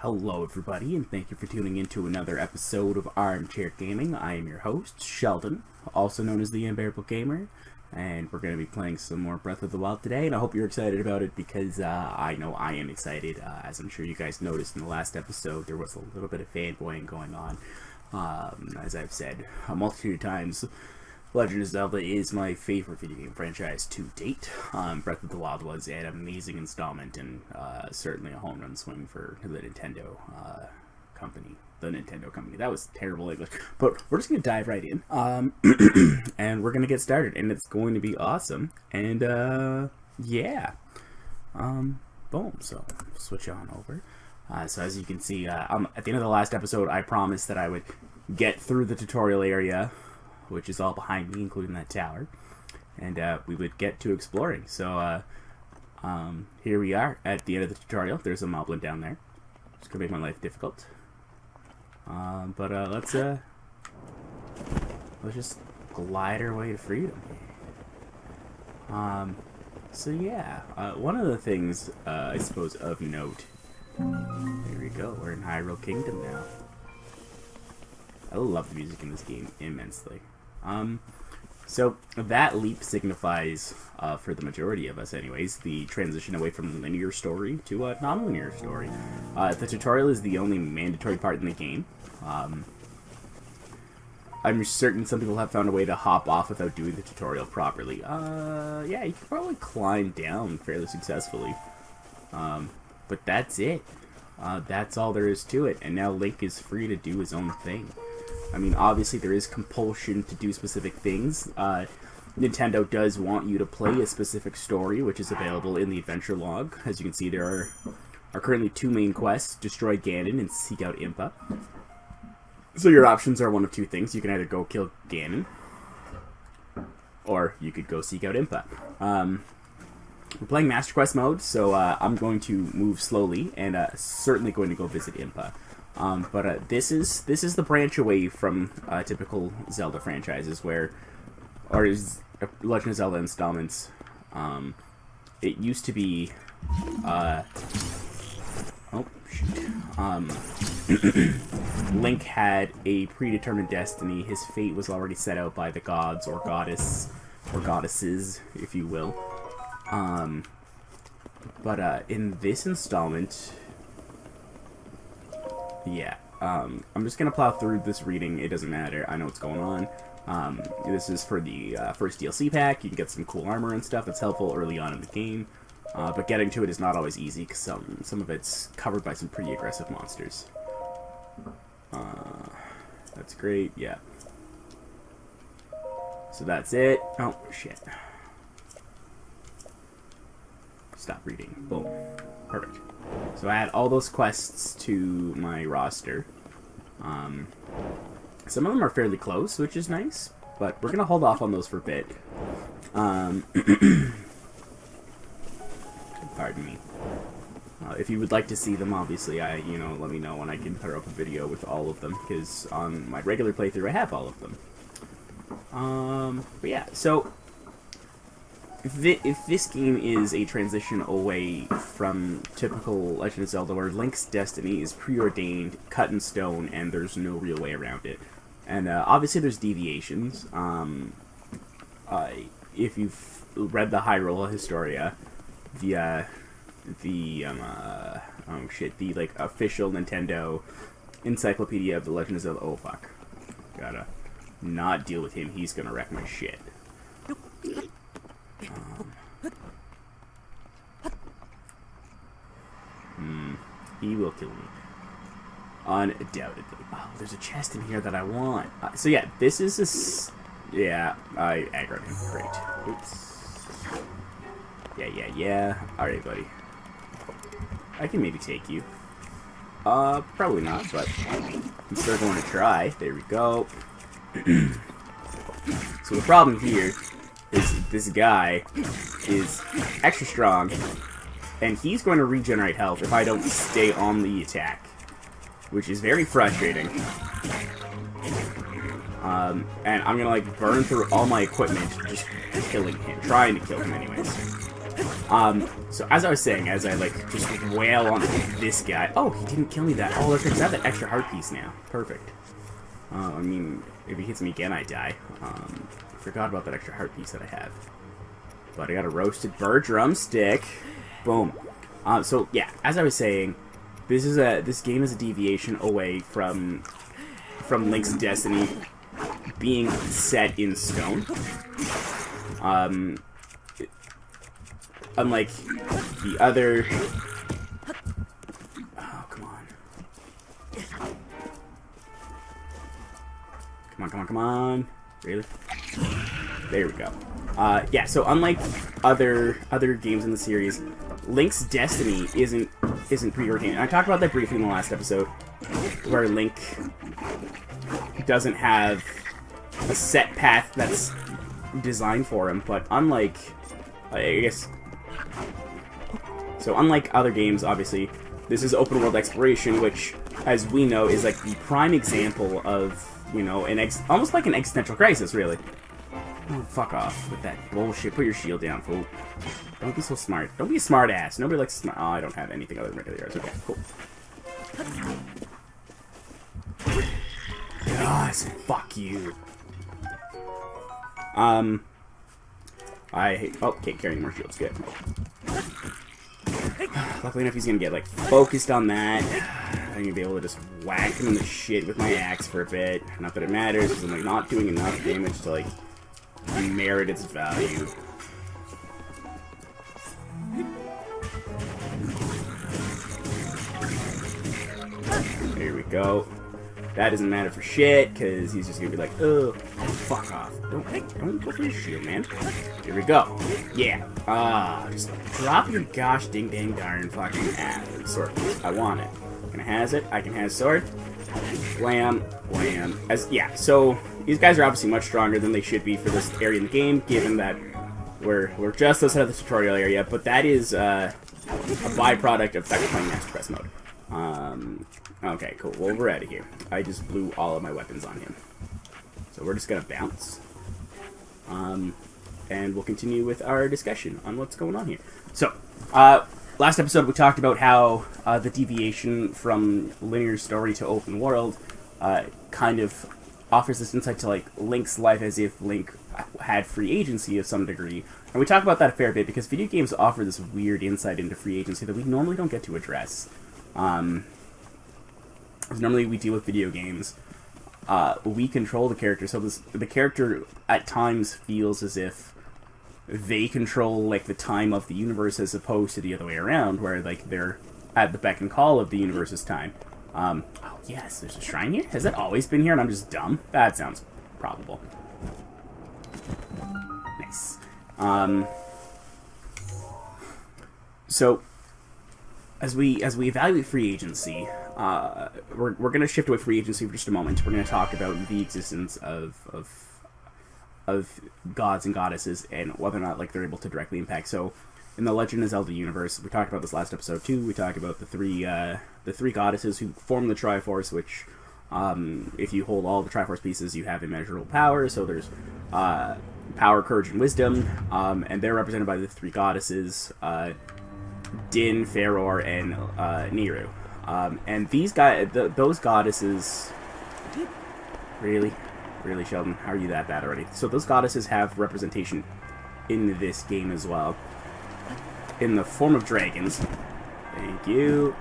Hello everybody, and thank you for tuning in to another episode of Armchair Gaming. I am your host, Sheldon, also known as the Unbearable Gamer, and we're going to be playing some more Breath of the Wild today, and I hope you're excited about it because I know I am excited. As I'm sure you guys noticed in the last episode, there was a little bit of fanboying going on. As I've said a multitude of times, Legend of Zelda is my favorite video game franchise to date. Breath of the Wild was an amazing installment and certainly a home run swing for the Nintendo company. The Nintendo company. That was terrible English. But we're just going to dive right in. And we're going to get started. And it's going to be awesome. And yeah. Boom. So switch on over. So as you can see, at the end of the last episode, I promised that I would get through the tutorial area, which is all behind me, including that tower, and we would get to exploring. So here we are at the end of the tutorial. There's a moblin down there. It's gonna make my life difficult. But let's just glide our way to freedom. So yeah, one of the things I suppose of note. There we go. We're in Hyrule Kingdom now. I love the music in this game immensely. So that leap signifies, for the majority of us anyways, the transition away from linear story to a non-linear story. The tutorial is the only mandatory part in the game. I'm certain some people have found a way to hop off without doing the tutorial properly. Yeah, you can probably climb down fairly successfully. But that's it. That's all there is to it, and now Link is free to do his own thing. I mean, obviously there is compulsion to do specific things. Nintendo does want you to play a specific story, which is available in the adventure log. As you can see, there are currently two main quests: destroy Ganon and seek out Impa. So your options are one of two things. You can either go kill Ganon, or you could go seek out Impa. We're playing Master Quest mode, so I'm going to move slowly, and certainly going to go visit Impa. But this is the branch away from typical Zelda franchises, or is Legend of Zelda installments. It used to be, Link had a predetermined destiny. His fate was already set out by the gods or goddess or goddesses, if you will. But in this installment, yeah, I'm just gonna plow through this reading. It doesn't matter. I know what's going on. This is for the first DLC pack. You can get some cool armor and stuff that's helpful early on in the game. But getting to it is not always easy because some of it's covered by some pretty aggressive monsters. That's great. Yeah. So that's it. Oh shit. Stop reading. Boom. Perfect. So I add all those quests to my roster. Some of them are fairly close, which is nice, but we're gonna hold off on those for a bit. Pardon me. If you would like to see them, obviously, let me know when I can put up a video with all of them, because on my regular playthrough I have all of them. But yeah, so if this game is a transition away from typical Legend of Zelda, where Link's destiny is preordained, cut in stone, and there's no real way around it, and obviously there's deviations. If you've read the Hyrule Historia, the official Nintendo encyclopedia of the Legend of Zelda. Oh fuck, gotta not deal with him. He's gonna wreck my shit. He will kill me. Undoubtedly. Oh, there's a chest in here that I want. So yeah, this is yeah, I aggroed him. Great. Oops. Yeah. Alright, buddy. I can maybe take you. Probably not, but I'm still going to try. There we go. So the problem here is this guy is extra strong, and he's going to regenerate health if I don't stay on the attack, which is very frustrating. And I'm gonna burn through all my equipment just killing him, trying to kill him anyways. So as I was saying, as I like just wail on this guy. Oh, he didn't kill me that. Oh, look, I have that extra heart piece now. Perfect. I mean, if he hits me again, I die. Forgot about that extra heart piece that I have. But I got a roasted bird drumstick. Boom. So yeah, as I was saying, this game is a deviation away from Link's Destiny being set in stone. Unlike the other... Oh, come on. Come on. Really? There we go. Yeah, so unlike other games in the series, Link's Destiny isn't preordained. And I talked about that briefly in the last episode, where Link doesn't have a set path that's designed for him, but unlike, I guess... So unlike other games, obviously, this is open world exploration, which, as we know, is like the prime example of, you know, almost like an existential crisis, really. Oh, fuck off with that bullshit. Put your shield down, fool. Don't be so smart. Don't be a smart ass. Nobody likes smart. Oh, I don't have anything other than regular arrows. Okay, cool. Yes, fuck you. Oh, can't carry any more shields. Good. Luckily enough, he's gonna get, like, focused on that. I'm gonna be able to just whack him in the shit with my axe for a bit. Not that it matters, because I'm, like, not doing enough damage to, like, merit its value. There we go. That doesn't matter for shit, because he's just gonna be like, oh, fuck off. Don't go for your shield, man. Here we go. Yeah. Just drop your gosh ding dang darn fucking sword. I want it. Can I has it? I can has sword. Wham. Wham. Yeah, so these guys are obviously much stronger than they should be for this area in the game, given that we're just outside of the tutorial area, but that is a byproduct of playing Master Press mode. Okay, cool. Well, we're out of here. I just blew all of my weapons on him. So we're just gonna bounce. And we'll continue with our discussion on what's going on here. So, last episode we talked about how the deviation from linear story to open world kind of offers this insight to, like, Link's life as if Link had free agency of some degree. And we talk about that a fair bit because video games offer this weird insight into free agency that we normally don't get to address. Normally we deal with video games. We control the character, so the character at times feels as if they control, like, the time of the universe as opposed to the other way around, where, like, they're at the beck and call of the universe's time. Oh, yes, there's a shrine here? Has that always been here and I'm just dumb? That sounds probable. Nice. So, as we evaluate free agency, we're going to shift away from free agency for just a moment. We're going to talk about the existence of gods and goddesses and whether or not, like, they're able to directly impact. So, in the Legend of Zelda universe, we talked about this last episode too. We talked about the three goddesses who form the Triforce, which, if you hold all the Triforce pieces, you have immeasurable power. So there's power, courage, and wisdom, and they're represented by the three goddesses, Din, Feror, and Niru. And these those goddesses, really, Sheldon, how are you that bad already? So those goddesses have representation in this game as well, in the form of dragons. Thank you.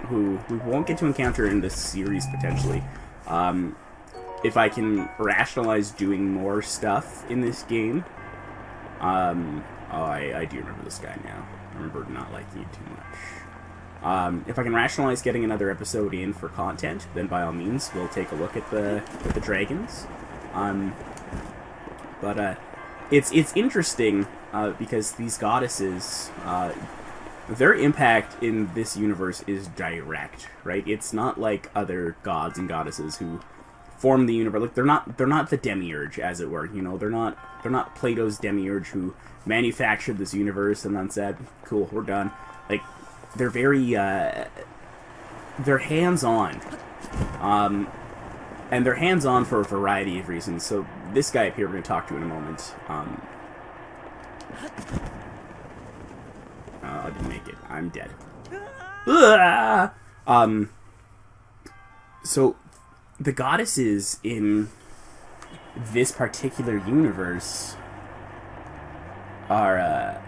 Who we won't get to encounter in this series potentially. If I can rationalize doing more stuff in this game. Oh, I do remember this guy now. I remember not liking it too much. If I can rationalize getting another episode in for content, then by all means, we'll take a look at the dragons. But it's interesting because these goddesses, their impact in this universe is direct, right? It's not like other gods and goddesses who form the universe. Like, they're not the Demiurge, as it were. You know, they're not Plato's Demiurge who manufactured this universe and then said, "Cool, we're done." Like, they're very they're hands-on, and they're hands-on for a variety of reasons. So this guy up here we're going to talk to in a moment. I didn't make it. I'm dead. Ugh! So, the goddesses in this particular universe are,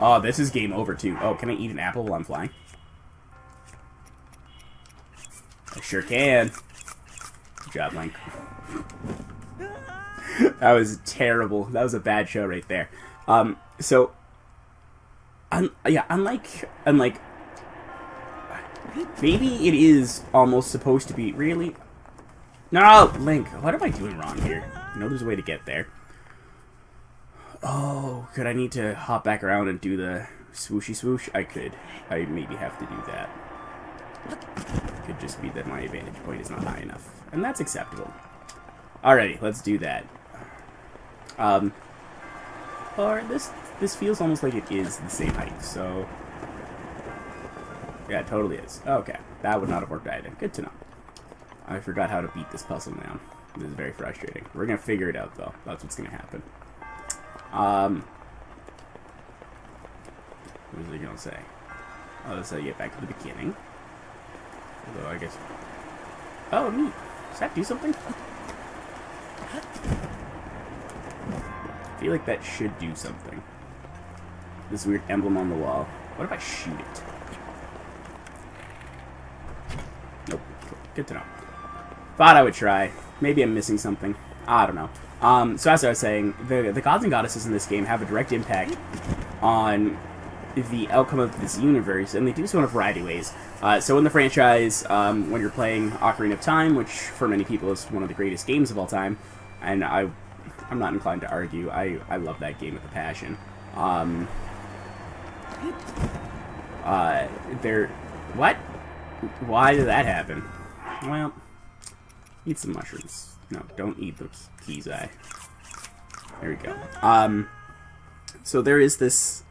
oh, this is game over, too. Oh, can I eat an apple while I'm flying? I sure can. Good job, Link. That was terrible. That was a bad show right there. So, yeah, unlike, maybe it is almost supposed to be, really? No, Link, what am I doing wrong here? I know there's a way to get there. Oh, could I need to hop back around and do the swooshy swoosh? I could. I maybe have to do that. Could just be that my vantage point is not high enough. And that's acceptable. Alrighty, let's do that. Or this feels almost like it is the same height, so... Yeah, it totally is. Okay, that would not have worked either. Good to know. I forgot how to beat this puzzle now. This is very frustrating. We're gonna figure it out, though. That's what's gonna happen. What was I gonna say? Oh, let's get back to the beginning. Although, I guess... Oh, neat. Does that do something? I feel like that should do something. This weird emblem on the wall. What if I shoot it? Nope. Good to know. Thought I would try. Maybe I'm missing something. I don't know. So as I was saying, the gods and goddesses in this game have a direct impact on the outcome of this universe, and they do so in a variety of ways. So in the franchise, when you're playing Ocarina of Time, which for many people is one of the greatest games of all time, and I'm not inclined to argue, I love that game with a passion. What? Why did that happen? Well, eat some mushrooms. No, don't eat the keys eye. There we go. So there is this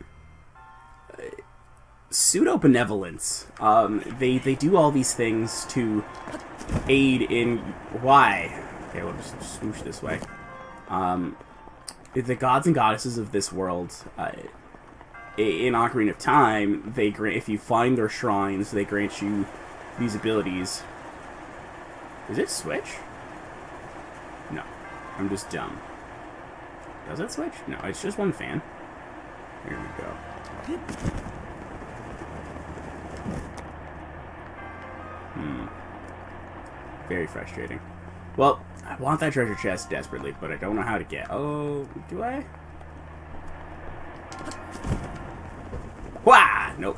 pseudo-benevolence. They do all these things to aid in... Why? Okay, we'll just swoosh this way. The gods and goddesses of this world, in Ocarina of Time, they grant, if you find their shrines, they grant you these abilities. Does it switch? No. I'm just dumb. Does it switch? No, it's just one fan. Here we go. Very frustrating. Well, I want that treasure chest desperately, but I don't know how to get... Oh, do I? Wah! Nope.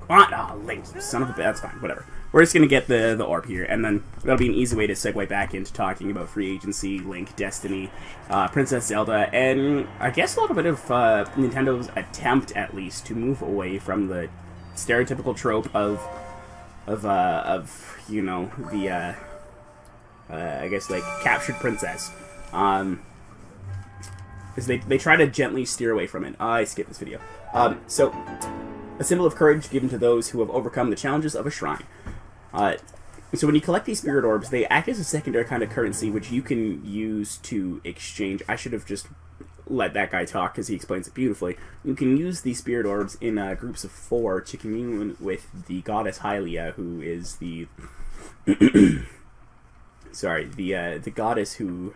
Come on! Oh, Link, son of a... That's fine, whatever. We're just gonna get the orb here, and then that'll be an easy way to segue back into talking about free agency, Link, Destiny, Princess Zelda, and I guess a little bit of Nintendo's attempt, at least, to move away from the stereotypical trope of you know, the I guess like captured princess. Because they try to gently steer away from it. I skipped this video. So, a symbol of courage given to those who have overcome the challenges of a shrine. So when you collect these spirit orbs, they act as a secondary kind of currency, which you can use to exchange. I should have just let that guy talk, because he explains it beautifully. You can use these spirit orbs in groups of 4 to commune with the goddess Hylia, who is the... Sorry, the goddess who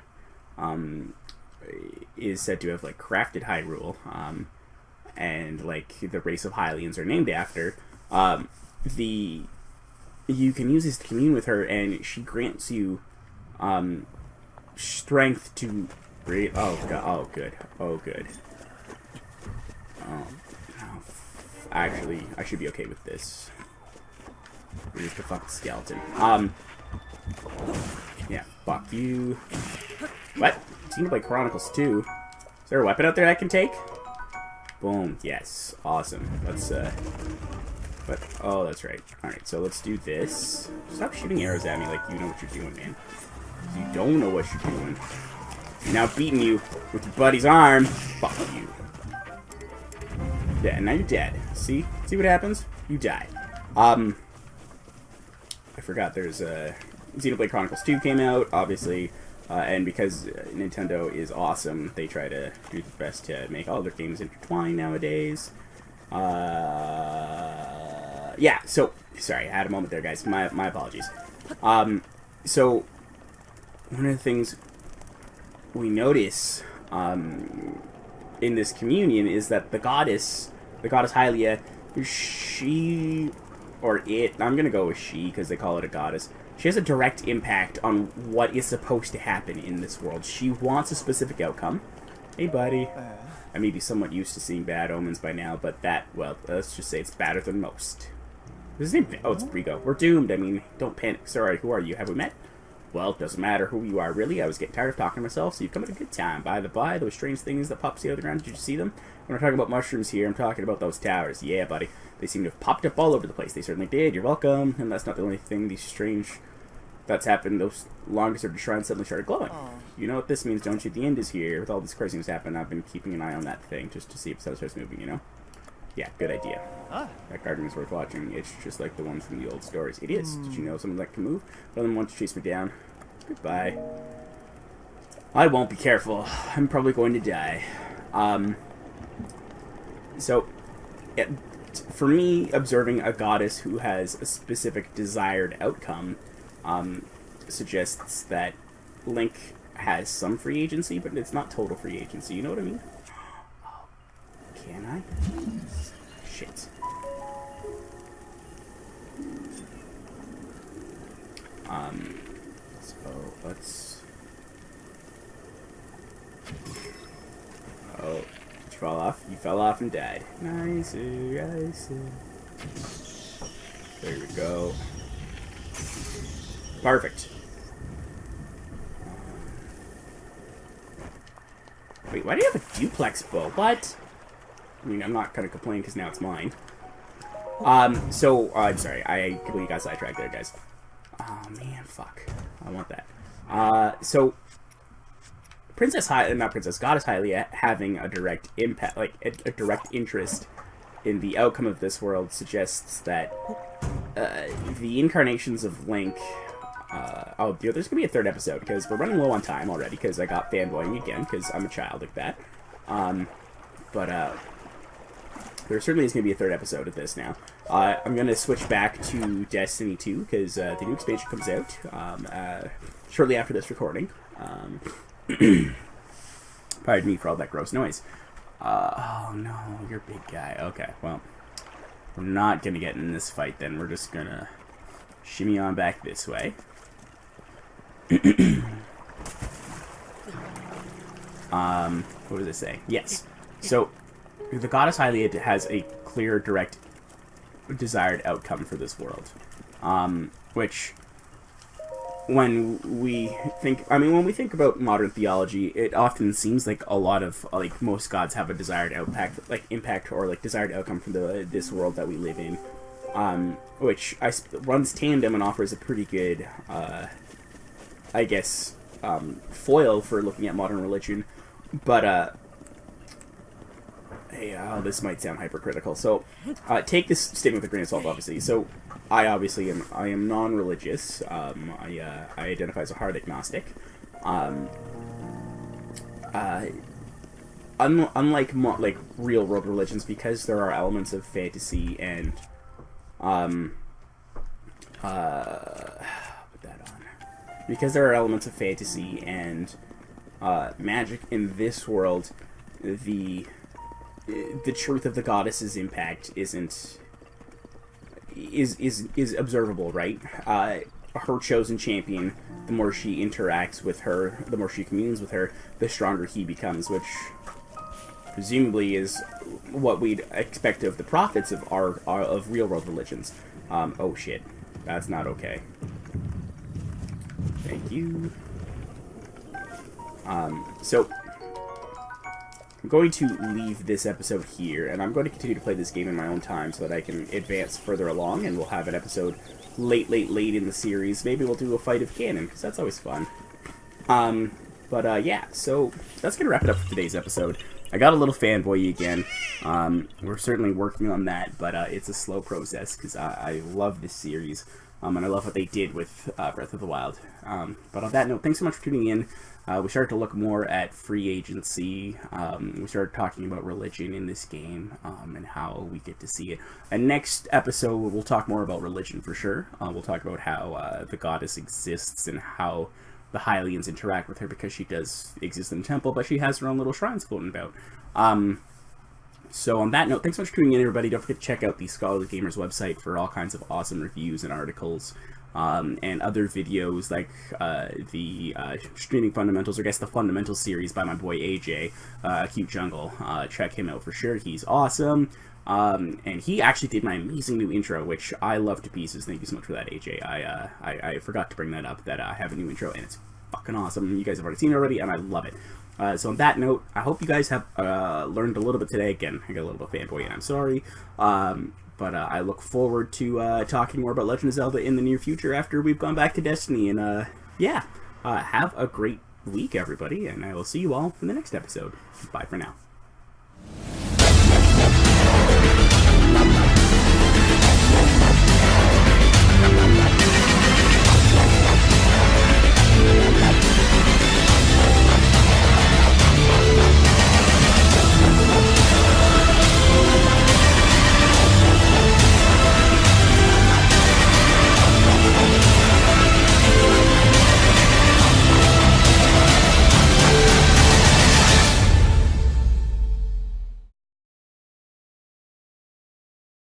is said to have, like, crafted Hyrule, and, like, the race of Hylians are named after. You can use this to commune with her, and she grants you strength to... Oh, God. Oh, good. Oh, good. Actually, I should be okay with this. We're just a fucking skeleton. Yeah, fuck you. What? Xenoblade Chronicles 2. Is there a weapon out there I can take? Boom. Yes. Awesome. Let's, But, oh, that's right. Alright, so let's do this. Stop shooting arrows at me like you know what you're doing, man. You don't know what you're doing. You're now beating you with your buddy's arm. Fuck you. Yeah, and now you're dead. See? See what happens? You die. I forgot there's Xenoblade Chronicles 2 came out. Obviously, And because Nintendo is awesome, they try to do the best to make all their games intertwine nowadays. Yeah, so, sorry, I had a moment there, guys. My apologies. So, one of the things we notice in this communion is that the goddess Hylia, she, or it, I'm going to go with she because they call it a goddess, she has a direct impact on what is supposed to happen in this world. She wants a specific outcome. Hey, buddy. I may be somewhat used to seeing bad omens by now, but that, well, let's just say it's badder than most. What's his name? Oh, it's Brigo. We're doomed. I mean, don't panic. Sorry, who are you? Have we met? Well, it doesn't matter who you are, really. I was getting tired of talking to myself, so you've come at a good time. By the by, those strange things that popped out of the ground, did you see them? When I'm talking about mushrooms here, I'm talking about those towers. Yeah, buddy. They seem to have popped up all over the place. They certainly did. You're welcome. And that's not the only thing these strange... that's happened. Those long-deserted shrines suddenly started glowing. You know what this means, don't you? The end is here. With all this crazy things happening, I've been keeping an eye on that thing just to see if it starts moving, you know? Yeah, good idea. That garden is worth watching. It's just like the one from the old stories. It is. Did you know someone that can move? One of them wants to chase me down. Goodbye. I won't be careful. I'm probably going to die. So, for me, observing a goddess who has a specific desired outcome suggests that Link has some free agency, but it's not total free agency. You know what I mean? Can I? Shit. So let's... Oh, did you fall off? You fell off and died. Nice, nice. There we go. Perfect. Wait, why do you have a duplex bow? What? I mean, I'm not gonna complain because now it's mine. I'm sorry, I completely got sidetracked there, guys. Oh man, fuck. I want that. So, Goddess Hylia having a direct impact, like a direct interest in the outcome of this world suggests that the incarnations of Link. There's gonna be a third episode because we're running low on time already because I got fanboying again because I'm a child like that. There certainly is gonna be a third episode of this now. I'm gonna switch back to Destiny 2 because the new expansion comes out shortly after this recording. Pardon me for all that gross noise. Oh no, you're a big guy. Okay, well, we're not gonna get in this fight then. We're just gonna shimmy on back this way. What does it say? Yes. So, the Goddess Hylia has a clear, direct, desired outcome for this world. Which, when we think about modern theology, it often seems like a lot of, like, most gods have a desired impact or desired outcome for this world that we live in. Which runs tandem and offers a pretty good, I guess, foil for looking at modern religion. But, hey, this might sound hypercritical. So, take this statement with a grain of salt, obviously. So, I am non-religious. I identify as a hard agnostic. Unlike real world religions, because there are elements of fantasy and put that on. Because there are elements of fantasy and magic in this world, the truth of the goddess's impact is observable, right? Her chosen champion, the more she interacts with her, the more she communes with her, the stronger he becomes, which presumably is what we'd expect of the prophets of of real world religions. Oh shit, that's not okay. Thank you. So I'm going to leave this episode here, and I'm going to continue to play this game in my own time so that I can advance further along, and we'll have an episode late in the series. Maybe we'll do a fight of canon, because that's always fun. Yeah, so that's going to wrap it up for today's episode. I got a little fanboy again. We're certainly working on that, but it's a slow process, because I love this series. and I love what they did with Breath of the Wild. But on that note, thanks so much for tuning in. We started to look more at free agency. We started talking about religion in this game and how we get to see it. And next episode, we'll talk more about religion for sure. We'll talk about how the goddess exists and how the Hylians interact with her, because she does exist in the temple, but she has her own little shrines floating about. So on that note, thanks so much for tuning in, everybody. Don't forget to check out the Scholarly Gamers website for all kinds of awesome reviews and articles. And other videos like the Streaming Fundamentals, or I guess the Fundamentals series by my boy AJ, Cute Jungle. Check him out for sure. He's awesome. And he actually did my amazing new intro, which I love to pieces. Thank you so much for that, AJ. I forgot to bring that up, that I have a new intro, and it's fucking awesome. You guys have already seen it already, and I love it. So on that note, I hope you guys have learned a little bit today. Again, I got a little bit fanboy, and I'm sorry. But I look forward to talking more about Legend of Zelda in the near future after we've gone back to Destiny. And yeah, have a great week, everybody, and I will see you all in the next episode. Bye for now.